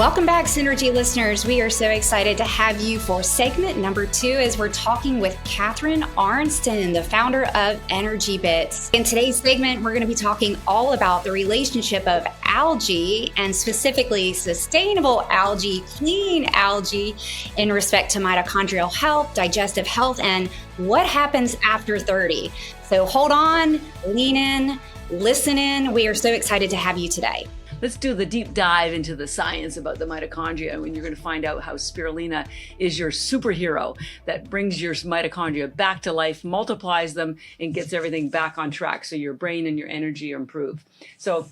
Welcome back, Synergee listeners. We are so excited to have you for segment number 2 as we're talking with Catharine Arnston, the founder of Energybits. In today's segment, we're going to be talking all about the relationship of algae and specifically sustainable algae, clean algae in respect to mitochondrial health, digestive health, and what happens after 30. So hold on, lean in, listen in. We are so excited to have you today. Let's do the deep dive into the science about the mitochondria, when you're going to find out how spirulina is your superhero that brings your mitochondria back to life, multiplies them, and gets everything back on track so your brain and your energy are improved. So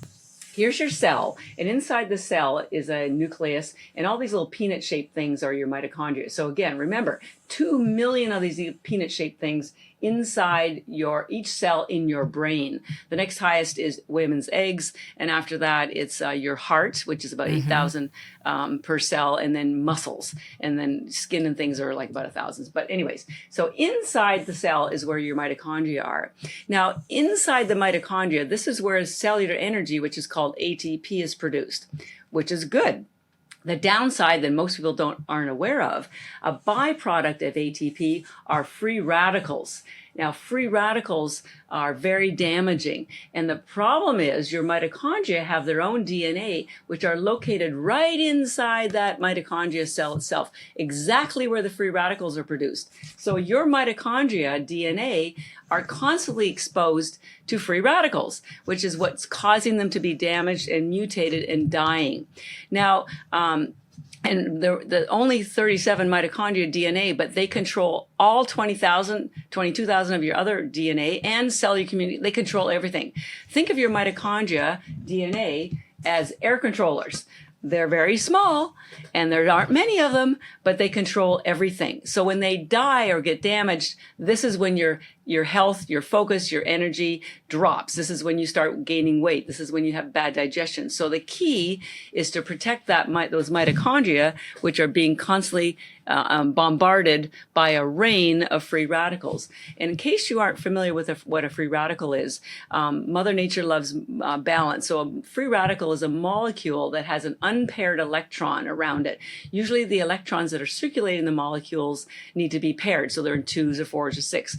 here's your cell, and inside the cell is a nucleus, and all these little peanut-shaped things are your mitochondria. So again, remember, 2 million of these peanut-shaped things inside each cell in your brain. The next highest is women's eggs, and after that it's your heart, which is about 8,000 per cell, and then muscles, and then skin and things are like about 1,000. But anyways, so inside the cell is where your mitochondria are. Now inside the mitochondria, this is where cellular energy, which is called ATP, is produced, which is good. The downside that most people aren't aware of, a byproduct of ATP are free radicals. Now, free radicals are very damaging. And the problem is your mitochondria have their own DNA, which are located right inside that mitochondria cell itself, exactly where the free radicals are produced. So your mitochondria DNA are constantly exposed to free radicals, which is what's causing them to be damaged and mutated and dying. Now, and the only 37 mitochondria DNA, but they control all 20,000, 22,000 of your other DNA and cellular community. They control everything. Think of your mitochondria DNA as air controllers. They're very small, and there aren't many of them, but they control everything. So when they die or get damaged, this is when your health, your focus, your energy drops. This is when you start gaining weight. This is when you have bad digestion. So the key is to protect those mitochondria, which are being constantly bombarded by a rain of free radicals. And in case you aren't familiar with what a free radical is, Mother Nature loves balance. So a free radical is a molecule that has an unpaired electron around it. Usually the electrons that are circulating the molecules need to be paired, so they're in 2s or 4s or 6.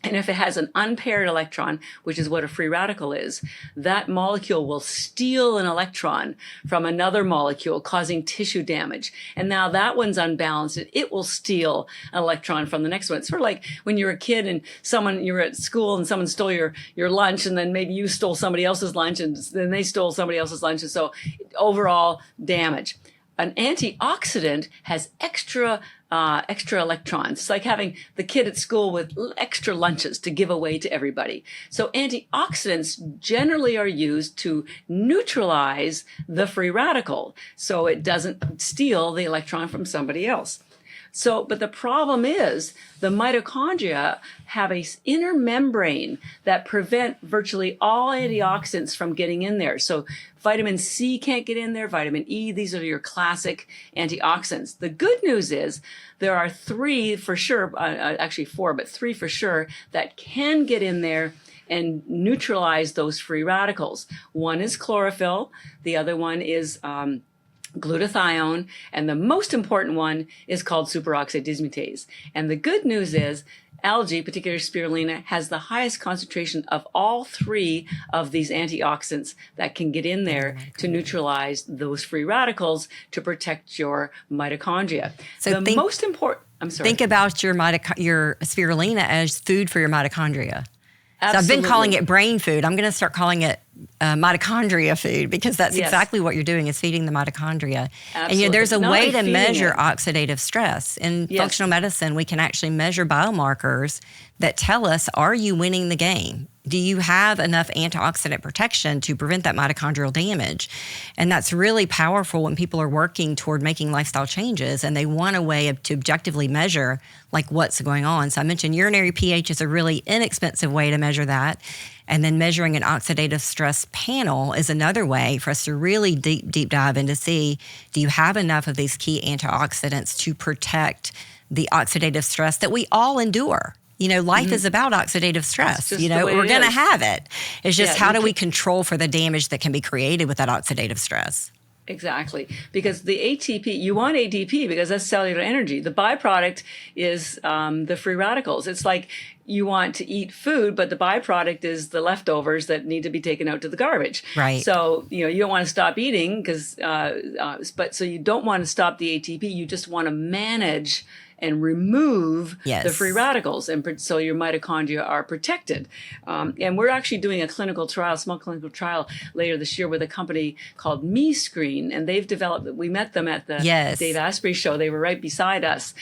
And if it has an unpaired electron, which is what a free radical is, that molecule will steal an electron from another molecule, causing tissue damage. And now that one's unbalanced, and it will steal an electron from the next one. It's sort of like when you were a kid and you were at school and someone stole your lunch, and then maybe you stole somebody else's lunch, and then they stole somebody else's lunch. And so overall damage. An antioxidant has extra electrons. It's like having the kid at school with extra lunches to give away to everybody. So antioxidants generally are used to neutralize the free radical, so it doesn't steal the electron from somebody else. So, but the problem is the mitochondria have an inner membrane that prevent virtually all antioxidants from getting in there. So vitamin C can't get in there, vitamin E, these are your classic antioxidants. The good news is there are 3 for sure, actually 4, but 3 for sure that can get in there and neutralize those free radicals. One is chlorophyll, the other one is glutathione, and the most important one is called superoxide dismutase. And the good news is algae, particularly spirulina, has the highest concentration of all 3 of these antioxidants that can get in there to neutralize those free radicals to protect your mitochondria. So most important, I'm sorry. Think about your spirulina as food for your mitochondria. Absolutely. So I've been calling it brain food. I'm going to start calling it mitochondria food, because that's exactly what you're doing, is feeding the mitochondria. Absolutely. And there's a way to measure oxidative stress. In functional medicine, we can actually measure biomarkers that tell us, are you winning the game? Do you have enough antioxidant protection to prevent that mitochondrial damage? And that's really powerful when people are working toward making lifestyle changes and they want a way to objectively measure like what's going on. So I mentioned urinary pH is a really inexpensive way to measure that. And then measuring an oxidative stress panel is another way for us to really deep dive in to see, do you have enough of these key antioxidants to protect the oxidative stress that we all endure? You know, life is about oxidative stress. You know, we're going to have it. It's just how do we control for the damage that can be created with that oxidative stress? Exactly. Because the ATP, you want ATP because that's cellular energy. The byproduct is the free radicals. It's like you want to eat food, but the byproduct is the leftovers that need to be taken out to the garbage. Right. So, you don't want to stop eating so you don't want to stop the ATP. You just want to manage and remove the free radicals, and so your mitochondria are protected. And we're actually doing a small clinical trial later this year with a company called MeScreen, and they've developed. We met them at the Dave Asprey show. They were right beside us.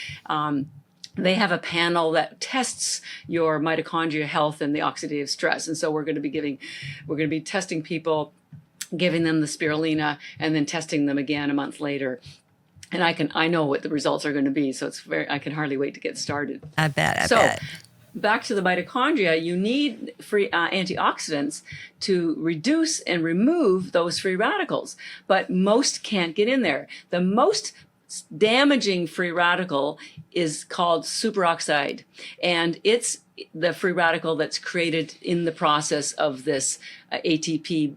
They have a panel that tests your mitochondria health and the oxidative stress, and so we're going to be testing people, giving them the spirulina, and then testing them again a month later. And I know what the results are going to be, so I can hardly wait to get started. I bet. Back to the mitochondria, you need free antioxidants to reduce and remove those free radicals, but most can't get in there. The most damaging free radical is called superoxide, and it's the free radical that's created in the process of this ATP.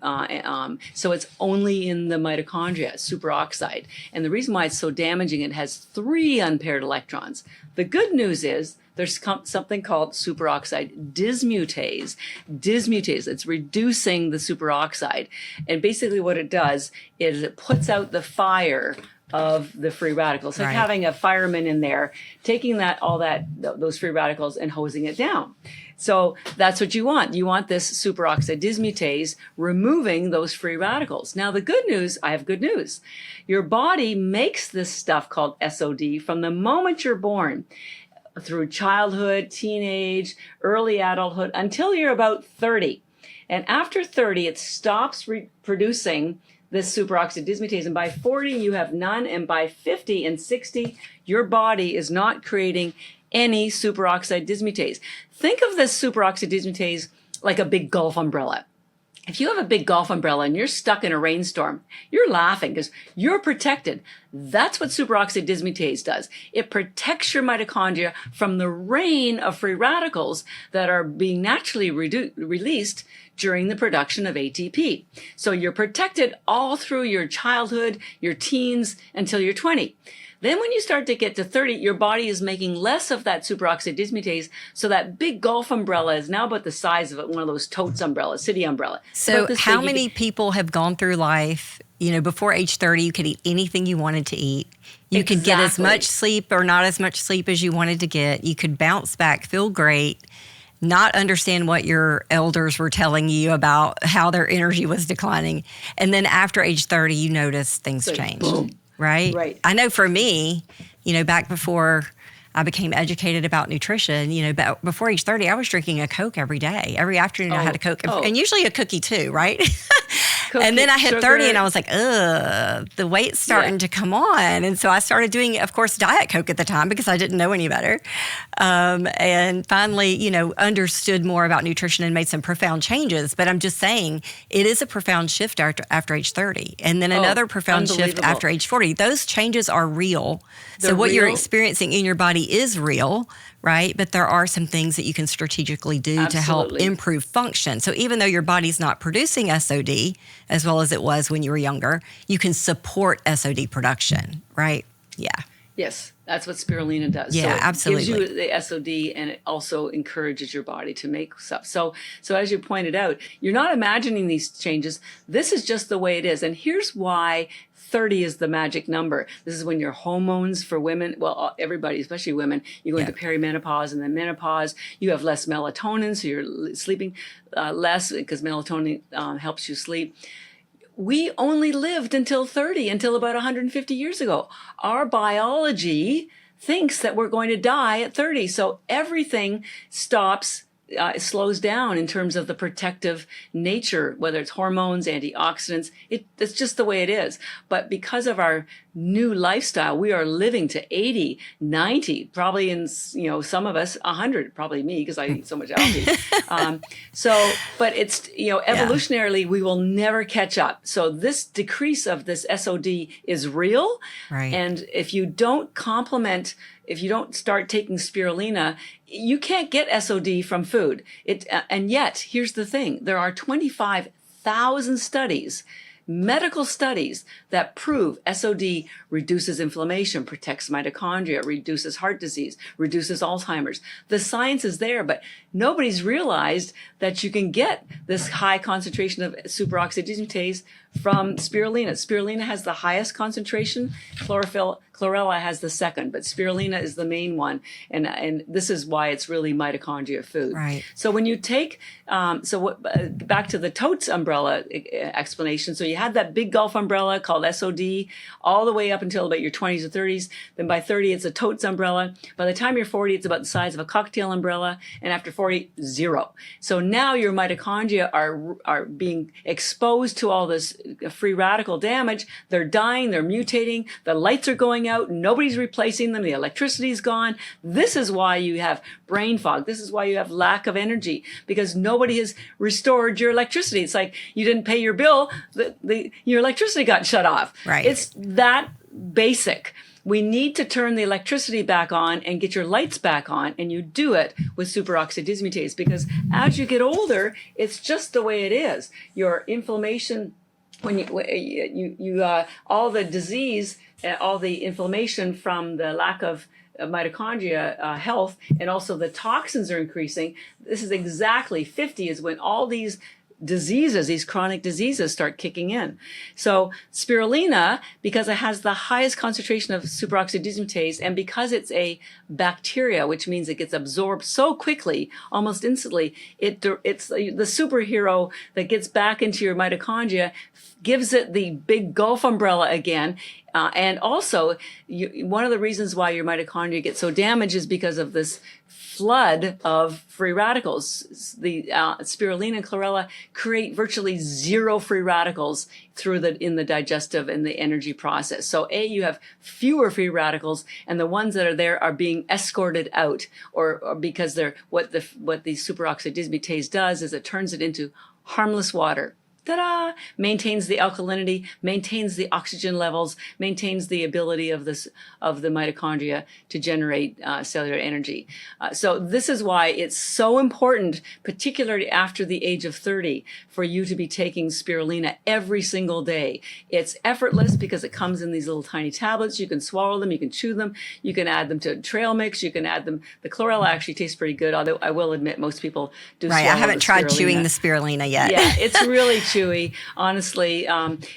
So it's only in the mitochondria, superoxide. And the reason why it's so damaging, it has 3 unpaired electrons. The good news is there's something called superoxide dismutase. It's reducing the superoxide. And basically what it does is it puts out the fire of the free radicals. It's like having a fireman in there, taking those free radicals and hosing it down. So that's what you want. You want this superoxide dismutase removing those free radicals. Now, I have good news. Your body makes this stuff called SOD from the moment you're born, through childhood, teenage, early adulthood, until you're about 30. And after 30, it stops producing this superoxide dismutase, and by 40 you have none, and by 50 and 60 your body is not creating any superoxide dismutase. Think of this superoxide dismutase like a big golf umbrella. If you have a big golf umbrella and you're stuck in a rainstorm, you're laughing because you're protected. That's what superoxide dismutase does. It protects your mitochondria from the rain of free radicals that are being naturally released during the production of ATP. So you're protected all through your childhood, your teens, until you're 20. Then when you start to get to 30, your body is making less of that superoxide dismutase, so that big golf umbrella is now about the size of one of those totes umbrellas, city umbrella. So how many people have gone through life, before age 30, you could eat anything you wanted to eat. You could get as much sleep or not as much sleep as you wanted to get. You could bounce back, feel great, not understand what your elders were telling you about how their energy was declining. And then after age 30, you notice things change. Boom. Right? I know for me, back before I became educated about nutrition, before age 30, I was drinking a Coke every day. Every afternoon I had a Coke, and usually a cookie too, right? And then I hit 30 and I was like, the weight's starting to come on. And so I started doing, of course, Diet Coke at the time because I didn't know any better. And finally, understood more about nutrition and made some profound changes. But I'm just saying, it is a profound shift after age 30. And then another profound shift after age 40. Those changes are real. So what you're experiencing in your body is real, right? But there are some things that you can strategically do to help improve function. So even though your body's not producing SOD as well as it was when you were younger, you can support SOD production, right? Yeah. Yes, that's what spirulina does. Yeah, so it absolutely. gives you the SOD, and it also encourages your body to make stuff. So as you pointed out, you're not imagining these changes. This is just the way it is. And here's why 30 is the magic number. This is when your hormones for women, well, everybody, especially women, you go into perimenopause and then menopause. You have less melatonin, so you're sleeping less because melatonin helps you sleep. We only lived until 30, until about 150 years ago. Our biology thinks that we're going to die at 30. So everything stops, slows down in terms of the protective nature, whether it's hormones, antioxidants. It's just the way it is. But because of our new lifestyle, we are living to 80, 90, probably in, some of us 100, probably me because I eat so much algae. But it's, evolutionarily, we will never catch up. So this decrease of this SOD is real. Right. And if you don't start taking spirulina, you can't get SOD from food. And yet, here's the thing. There are 25,000 studies medical studies that prove SOD reduces inflammation, protects mitochondria, reduces heart disease, reduces Alzheimer's. The science is there, but nobody's realized that you can get this high concentration of superoxide dismutase from spirulina. Spirulina has the highest concentration. Chlorella has the second, but spirulina is the main one. And this is why it's really mitochondria food. Right. So when you take, back to the totes umbrella explanation. So you had that big Gulf umbrella called SOD all the way up until about your 20s or 30s. Then by 30, it's a totes umbrella. By the time you're 40, it's about the size of a cocktail umbrella. And after 40, 0. So now your mitochondria are being exposed to all this free radical damage. They're dying, they're mutating, the lights are going out, nobody's replacing them, the electricity's gone. This is why you have brain fog. This is why you have lack of energy, because nobody has restored your electricity. It's like you didn't pay your bill, your electricity got shut off. Right. It's that basic. We need to turn the electricity back on and get your lights back on, and you do it with superoxide dismutase, because as you get older, it's just the way it is. Your inflammation, when you all the disease, all the inflammation from the lack of mitochondria health, and also the toxins are increasing. This is exactly 50 is when all these diseases, these chronic diseases start kicking in. So spirulina, because it has the highest concentration of superoxide dismutase, and because it's a bacteria, which means it gets absorbed so quickly, almost instantly, it's the superhero that gets back into your mitochondria, gives it the big Gulf umbrella again. And also, one of the reasons why your mitochondria get so damaged is because of this flood of free radicals. The spirulina and chlorella create virtually 0 free radicals in the digestive and the energy process. So you have fewer free radicals, and the ones that are there are being escorted out, or because they're what the superoxide dismutase does is it turns it into harmless water. Ta-da! Maintains the alkalinity, maintains the oxygen levels, maintains the ability of the mitochondria to generate cellular energy. So this is why it's so important, particularly after the age of 30, for you to be taking spirulina every single day. It's effortless because it comes in these little tiny tablets. You can swallow them, you can chew them, you can add them to trail mix, you can add them. The chlorella actually tastes pretty good, although I will admit most people do swallow the spirulina. Right, I haven't tried chewing the spirulina yet. Yeah, it's really chewy. Honestly,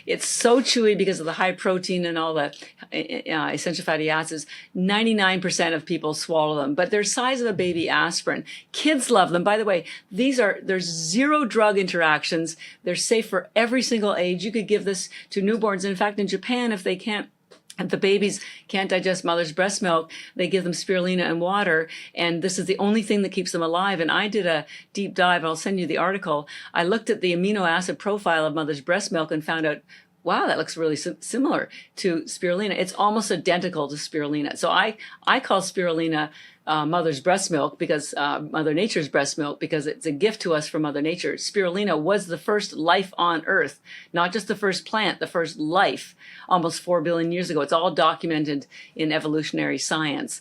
it's so chewy because of the high protein and all the essential fatty acids. 99% of people swallow them, but they're the size of a baby aspirin. Kids love them. By the way, there's 0 drug interactions. They're safe for every single age. You could give this to newborns. In fact, in Japan, if the babies can't digest mother's breast milk, they give them spirulina and water, and this is the only thing that keeps them alive. And I did a deep dive, I'll send you the article. I looked at the amino acid profile of mother's breast milk and found out, wow, that looks really similar to spirulina. It's almost identical to spirulina. So I call spirulina mother's breast milk, because Mother Nature's breast milk, because it's a gift to us from Mother Nature. Spirulina was the first life on Earth, not just the first plant, the first life, almost 4 billion years ago. It's all documented in evolutionary science.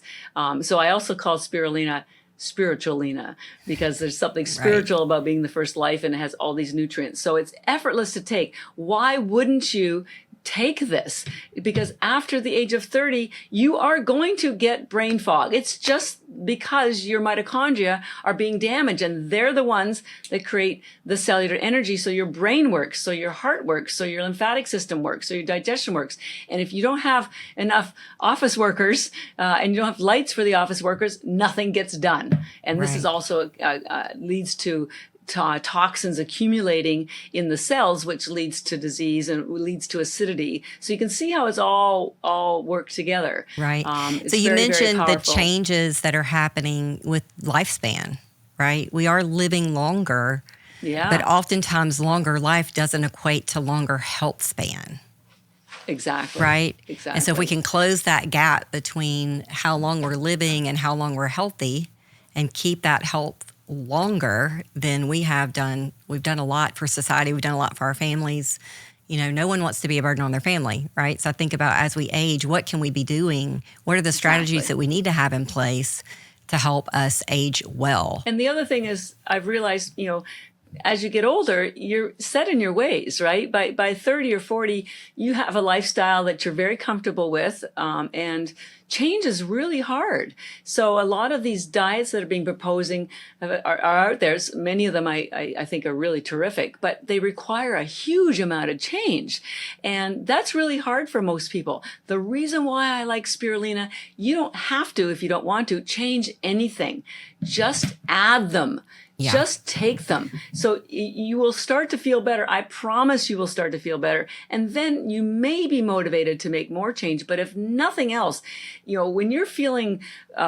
So I also call spirulina spiritualina, because there's something spiritual about being the first life, and it has all these nutrients. So it's effortless to take. Why wouldn't you take this? Because after the age of 30, you are going to get brain fog. It's just because your mitochondria are being damaged, and they're the ones that create the cellular energy. So your brain works, so your heart works, so your lymphatic system works, so your digestion works. And if you don't have enough office workers and you don't have lights for the office workers, nothing gets done. And this is also leads to toxins accumulating in the cells, which leads to disease and leads to acidity. So you can see how it's all work together. Right. So you mentioned the changes that are happening with lifespan, right? We are living longer, but oftentimes longer life doesn't equate to longer health span. Exactly. Right? Exactly. And so if we can close that gap between how long we're living and how long we're healthy and keep that health longer, then we've done a lot for society. We've done a lot for our families. You know, no one wants to be a burden on their family, right? So I think about, as we age, what can we be doing? What are the strategies that we need to have in place to help us age well? And the other thing is, I've realized, as you get older, you're set in your ways, right? By 30 or 40, you have a lifestyle that you're very comfortable with, and change is really hard. So a lot of these diets that are being proposing are out there. Many of them I think are really terrific, but they require a huge amount of change. And that's really hard for most people. The reason why I like spirulina, you don't have to, if you don't want to, change anything. Just add them. Yeah. Just take them. So you will start to feel better. I promise you will start to feel better. And then you may be motivated to make more change. But if nothing else, when you're feeling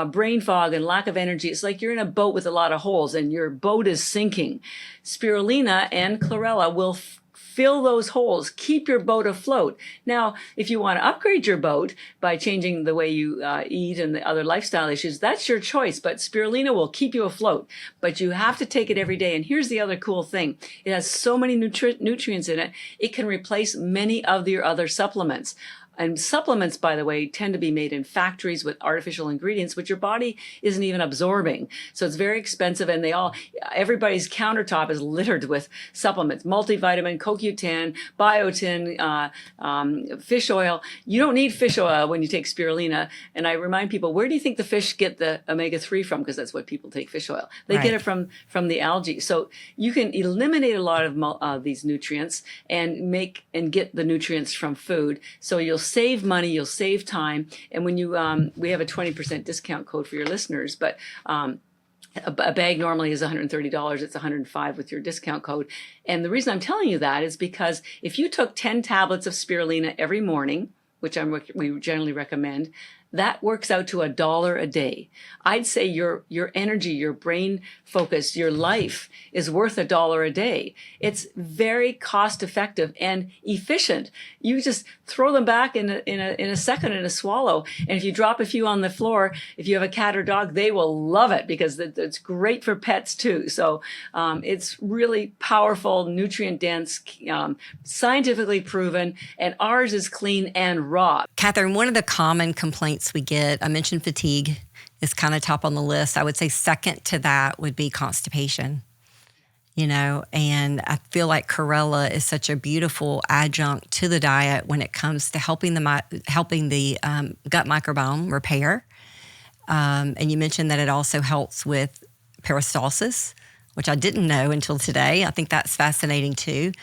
brain fog and lack of energy, it's like you're in a boat with a lot of holes and your boat is sinking. Spirulina and chlorella will fill those holes, keep your boat afloat. Now, if you want to upgrade your boat by changing the way you eat and the other lifestyle issues, that's your choice. But spirulina will keep you afloat. But you have to take it every day. And here's the other cool thing. It has so many nutrients in it, it can replace many of your other supplements. And supplements, by the way, tend to be made in factories with artificial ingredients, which your body isn't even absorbing. So it's very expensive, and everybody's countertop is littered with supplements: multivitamin, CoQ10, biotin, fish oil. You don't need fish oil when you take spirulina. And I remind people, where do you think the fish get the omega-3 from? Because that's what people take fish oil. They get it from the algae. So you can eliminate a lot of these nutrients and get the nutrients from food. So you'll save money, you'll save time. And when you, we have a 20% discount code for your listeners, but a bag normally is $130. It's $105 with your discount code. And the reason I'm telling you that is because if you took 10 tablets of spirulina every morning, which we generally recommend, that works out to $1 a day. I'd say your energy, your brain focus, your life is worth $1 a day. It's very cost effective and efficient. You just throw them back in a second, in a swallow. And if you drop a few on the floor, if you have a cat or dog, they will love it because it's great for pets too. So it's really powerful, nutrient dense, scientifically proven, and ours is clean and raw. Catharine, one of the common complaints we get, I mentioned fatigue is kind of top on the list. I would say second to that would be constipation, and I feel like chlorella is such a beautiful adjunct to the diet when it comes to helping the gut microbiome repair. And you mentioned that it also helps with peristalsis, which I didn't know until today. I think that's fascinating too.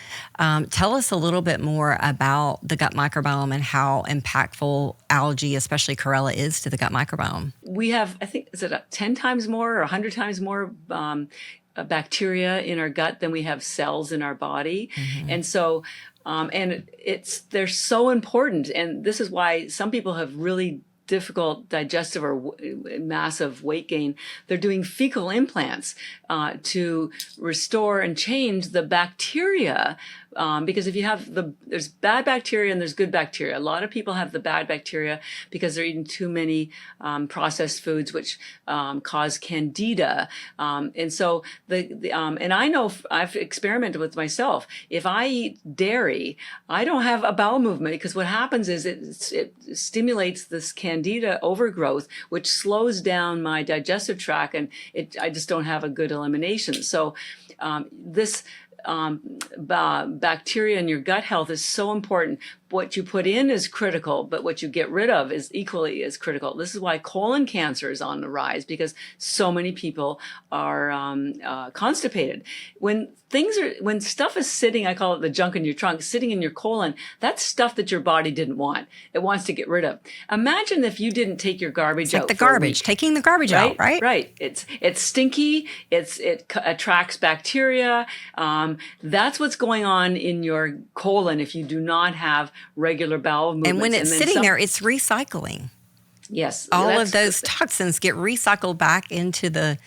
Tell us a little bit more about the gut microbiome and how impactful algae, especially chlorella, is to the gut microbiome. We have, I think, is it 10 times more or 100 times more bacteria in our gut than we have cells in our body. Mm-hmm. And so, they're so important. And this is why some people have really difficult digestive or massive weight gain. They're doing fecal implants to restore and change the bacteria. Because if you have there's bad bacteria and there's good bacteria. A lot of people have the bad bacteria because they're eating too many processed foods, which cause candida. And so and I know I've experimented with myself. If I eat dairy, I don't have a bowel movement because what happens is it stimulates this candida overgrowth, which slows down my digestive tract, and I just don't have a good elimination. So this bacteria in your gut health is so important. What you put in is critical, but what you get rid of is equally as critical. This is why colon cancer is on the rise, because so many people are constipated. When stuff is sitting, I call it the junk in your trunk, sitting in your colon, that's stuff that your body didn't want. It wants to get rid of. Imagine if you didn't take your garbage out. It's like the garbage, taking the garbage out, right? Right. It's stinky. It attracts bacteria. That's what's going on in your colon if you do not have regular bowel movements. And when it's sitting there, it's recycling. Yes. All of those toxins get recycled back into the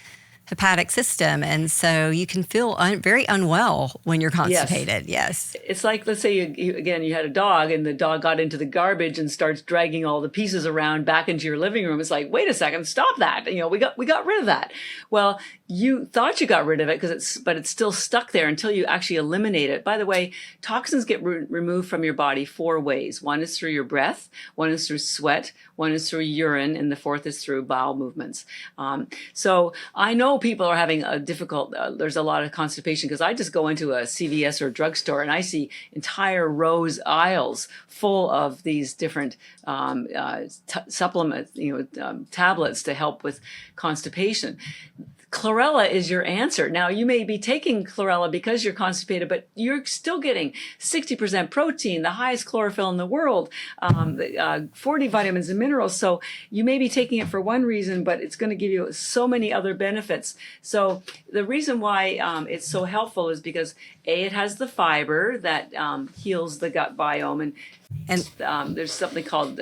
hepatic system. And so you can feel very unwell when you're constipated. Yes. It's like, let's say you had a dog and the dog got into the garbage and starts dragging all the pieces around back into your living room. It's like, wait a second, stop that. We got rid of that. Well, you thought you got rid of it but it's still stuck there until you actually eliminate it. By the way, toxins get removed from your body 4 ways. One is through your breath, one is through sweat, one is through urine, and the fourth is through bowel movements. So I know people are having a difficult, there's a lot of constipation, because I just go into a CVS or a drugstore and I see entire rows, aisles full of these different supplements, tablets to help with constipation. Chlorella is your answer. Now, you may be taking chlorella because you're constipated, but you're still getting 60% protein, the highest chlorophyll in the world, 40 vitamins and minerals. So you may be taking it for one reason, but it's going to give you so many other benefits. So the reason why it's so helpful is because it has the fiber that heals the gut biome, and there's something called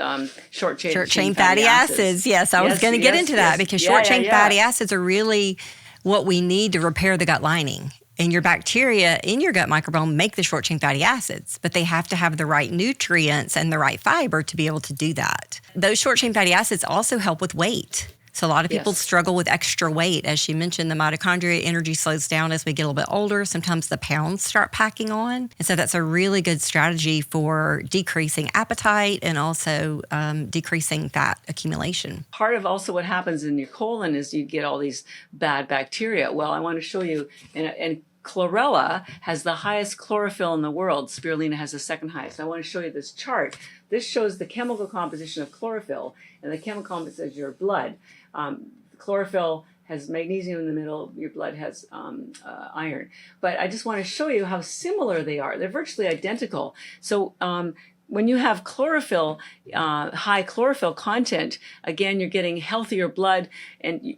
short chain fatty acids. Yes, I was going to get into that because short chain fatty acids are really what we need to repair the gut lining. And your bacteria in your gut microbiome make the short chain fatty acids, but they have to have the right nutrients and the right fiber to be able to do that. Those short chain fatty acids also help with weight. So a lot of people struggle with extra weight. As she mentioned, the mitochondria energy slows down as we get a little bit older. Sometimes the pounds start packing on. And so that's a really good strategy for decreasing appetite and also decreasing fat accumulation. Part of also what happens in your colon is you get all these bad bacteria. Well, I want to show you, and chlorella has the highest chlorophyll in the world. Spirulina has the second highest. I want to show you this chart. This shows the chemical composition of chlorophyll, and the chemical composition of your blood. Chlorophyll has magnesium in the middle. Your blood has iron. But I just want to show you how similar they are. They're virtually identical. So when you have chlorophyll, high chlorophyll content, again, you're getting healthier blood, and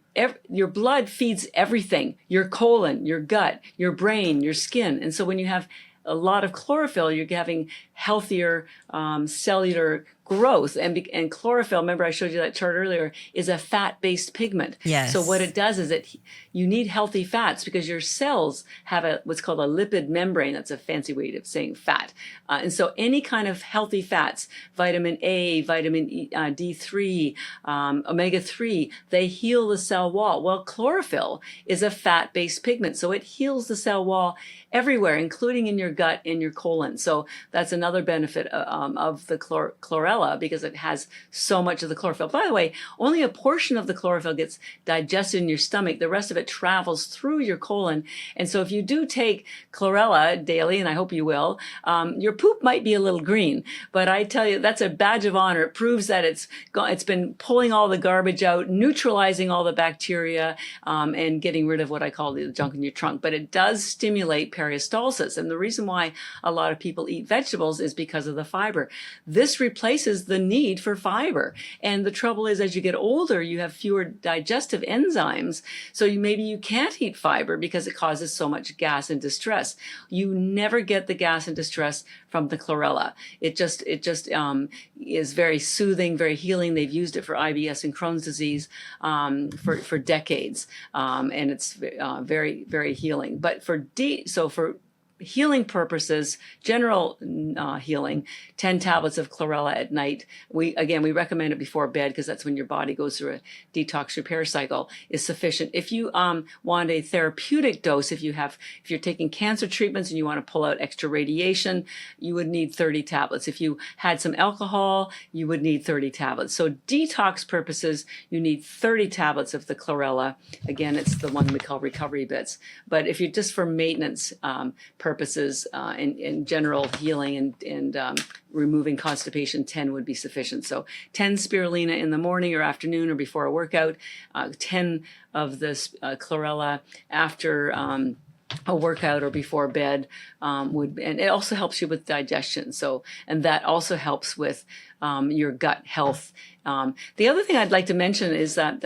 your blood feeds everything: your colon, your gut, your brain, your skin. And so when you have a lot of chlorophyll, you're having healthier cellular growth. And chlorophyll, remember I showed you that chart earlier, is a fat-based pigment. Yes. So what it does is you need healthy fats because your cells have what's called a lipid membrane. That's a fancy way of saying fat. And so any kind of healthy fats, vitamin A, vitamin D3, omega-3, they heal the cell wall. Well, chlorophyll is a fat-based pigment, so it heals the cell wall everywhere, including in your gut and your colon. So that's another benefit of the chlorella, because it has so much of the chlorophyll. By the way, only a portion of the chlorophyll gets digested in your stomach. The rest of it travels through your colon. And so if you do take chlorella daily, and I hope you will, your poop might be a little green. But I tell you, that's a badge of honor. It proves that it's been pulling all the garbage out, neutralizing all the bacteria, and getting rid of what I call the junk in your trunk. But it does stimulate peristalsis. And the reason why a lot of people eat vegetables is because of the fiber. This replaces the need for fiber. And the trouble is, as you get older, you have fewer digestive enzymes. So maybe you can't eat fiber because it causes so much gas and distress. You never get the gas and distress from the chlorella. It just is very soothing, very healing. They've used it for IBS and Crohn's disease for decades. And it's very, very healing. But for healing purposes, general healing, 10 tablets of chlorella at night. We recommend it before bed because that's when your body goes through a detox repair cycle, is sufficient. If you want a therapeutic dose, if you're taking cancer treatments and you want to pull out extra radiation, you would need 30 tablets. If you had some alcohol, you would need 30 tablets. So detox purposes, you need 30 tablets of the chlorella. Again, it's the one we call Energybits. But if you're just for maintenance purposes, in general healing and removing constipation, 10 would be sufficient. So 10 spirulina in the morning or afternoon or before a workout, 10 of this chlorella after a workout or before bed and it also helps you with digestion. So, and that also helps with your gut health. The other thing I'd like to mention is that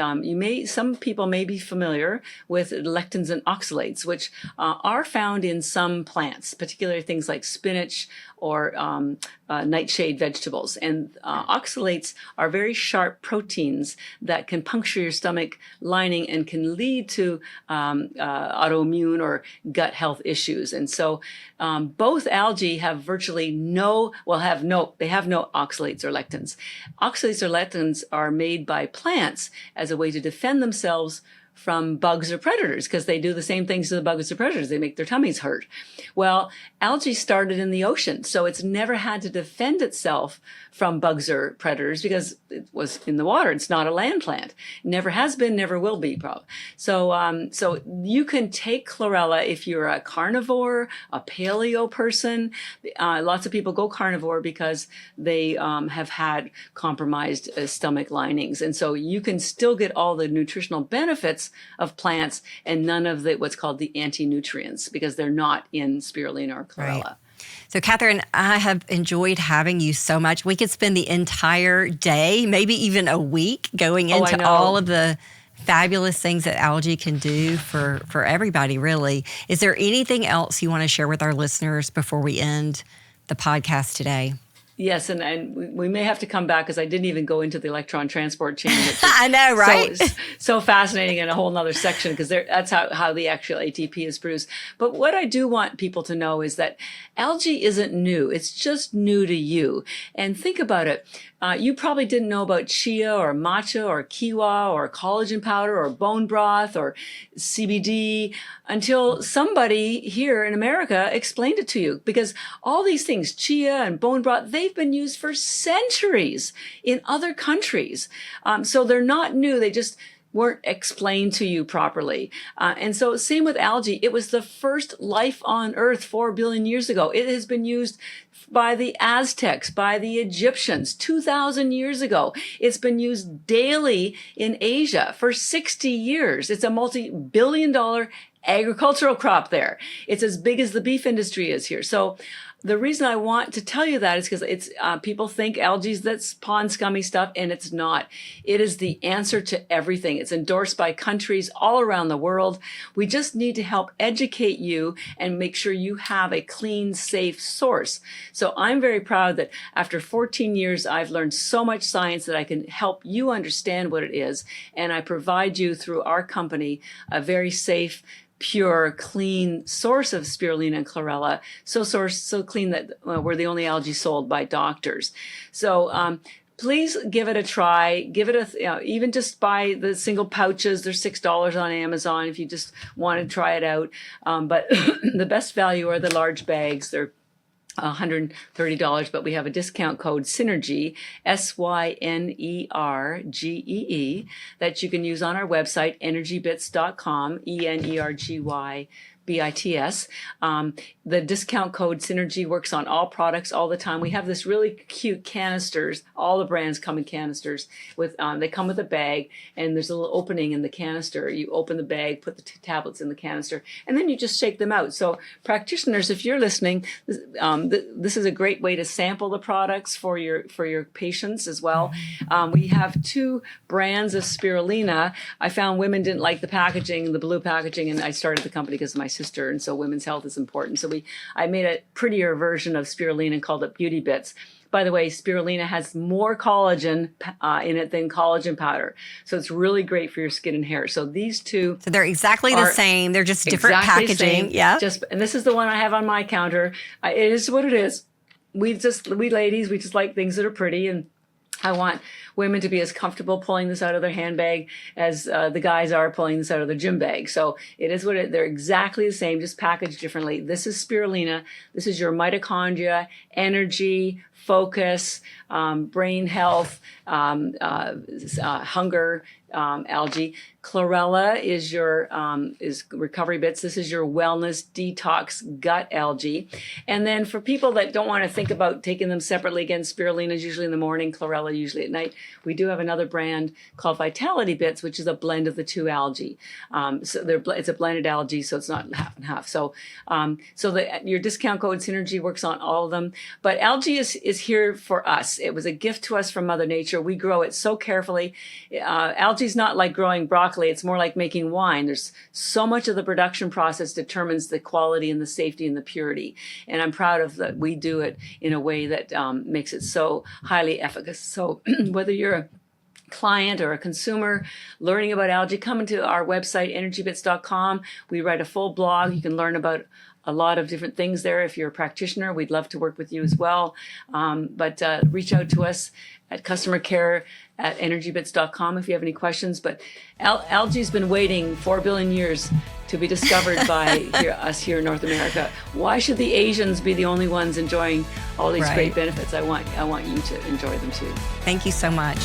some people may be familiar with lectins and oxalates, which are found in some plants, particularly things like spinach or nightshade vegetables. And oxalates are very sharp proteins that can puncture your stomach lining and can lead to autoimmune or gut health issues. And so both algae have virtually no oxalates or lectins. Oxalates or lectins are made by plants as a way to defend themselves from bugs or predators because they do the same things to the bugs or predators. They make their tummies hurt. Well, algae started in the ocean, so it's never had to defend itself from bugs or predators because it was in the water. It's not a land plant. Never has been, never will be, probably. So you can take chlorella if you're a carnivore, a paleo person. Lots of people go carnivore because they have had compromised stomach linings. And so you can still get all the nutritional benefits of plants and none of the what's called the anti-nutrients because they're not in spirulina or chlorella. Right. So, Catharine, I have enjoyed having you so much. We could spend the entire day, maybe even a week, going into all of the fabulous things that algae can do for everybody, really. Is there anything else you want to share with our listeners before we end the podcast today? Yes, and we may have to come back because I didn't even go into the electron transport chain. I know, right? So fascinating in a whole nother section because that's how the actual ATP is produced. But what I do want people to know is that algae isn't new. It's just new to you. And think about it. You probably didn't know about chia or matcha or kiwa or collagen powder or bone broth or CBD until somebody here in America explained it to you. Because all these things, chia and bone broth, they've been used for centuries in other countries. So they're not new. They just weren't explained to you properly. And so same with algae. It was the first life on Earth 4 billion years ago. It has been used by the Aztecs, by the Egyptians 2,000 years ago. It's been used daily in Asia for 60 years. It's a multi-billion-dollar agricultural crop there. It's as big as the beef industry is here. So the reason I want to tell you that is because it's people think algae's that's pond scummy stuff, and it's not. It is the answer to everything. It's endorsed by countries all around the world. We just need to help educate you and make sure you have a clean, safe source. So I'm very proud that after 14 years, I've learned so much science that I can help you understand what it is, and I provide you through our company a very safe, pure, clean source of spirulina and chlorella, so clean that we're the only algae sold by doctors. So please give it a try. Give it even just buy the single pouches. They're $6 on Amazon if you just want to try it out. But the best value are the large bags. They're $130, but we have a discount code Synergee, SYNERGEE, that you can use on our website, energybits.com, ENERGYBITS. The discount code Synergee works on all products all the time. We have this really cute canisters. All the brands come in canisters. They come with a bag, and there's a little opening in the canister. You open the bag, put the 2 tablets in the canister, and then you just shake them out. So practitioners, if you're listening, this is a great way to sample the products for your patients as well. We have 2 brands of spirulina. I found women didn't like the packaging, the blue packaging, and I started the company because of my sister, and so women's health is important. So I made a prettier version of spirulina and called it Beauty Bits. By the way, spirulina has more collagen in it than collagen powder. So it's really great for your skin and hair. So these 2. So they're exactly the same. They're just different packaging. Yeah. And this is the one I have on my counter. It is what it is. We ladies, we just like things that are pretty, and I want women to be as comfortable pulling this out of their handbag as the guys are pulling this out of their gym bag. So it is they're exactly the same, just packaged differently. This is spirulina. This is your mitochondria, energy, focus, brain health, hunger, algae. Chlorella is your is recovery bits. This is your wellness detox gut algae. And then for people that don't want to think about taking them separately, again, spirulina is usually in the morning, chlorella usually at night. We do have another brand called Vitality Bits, which is a blend of the 2 algae. It's a blended algae, so it's not half and half. So your discount code Synergee works on all of them. But algae is here for us. It was a gift to us from Mother Nature. We grow it so carefully. Algae is not like growing broccoli. It's more like making wine. There's so much of the production process determines the quality and the safety and the purity. And I'm proud of that. We do it in a way that makes it so highly efficacious. So whether you're a client or a consumer learning about algae, come into our website, energybits.com. We write a full blog. You can learn about a lot of different things there. If you're a practitioner, we'd love to work with you as well. But reach out to us at customer care at energybits.com if you have any questions. But algae's been waiting 4 billion years to be discovered by us here in North America. Why should the Asians be the only ones enjoying all these great benefits? I want you to enjoy them too. Thank you so much.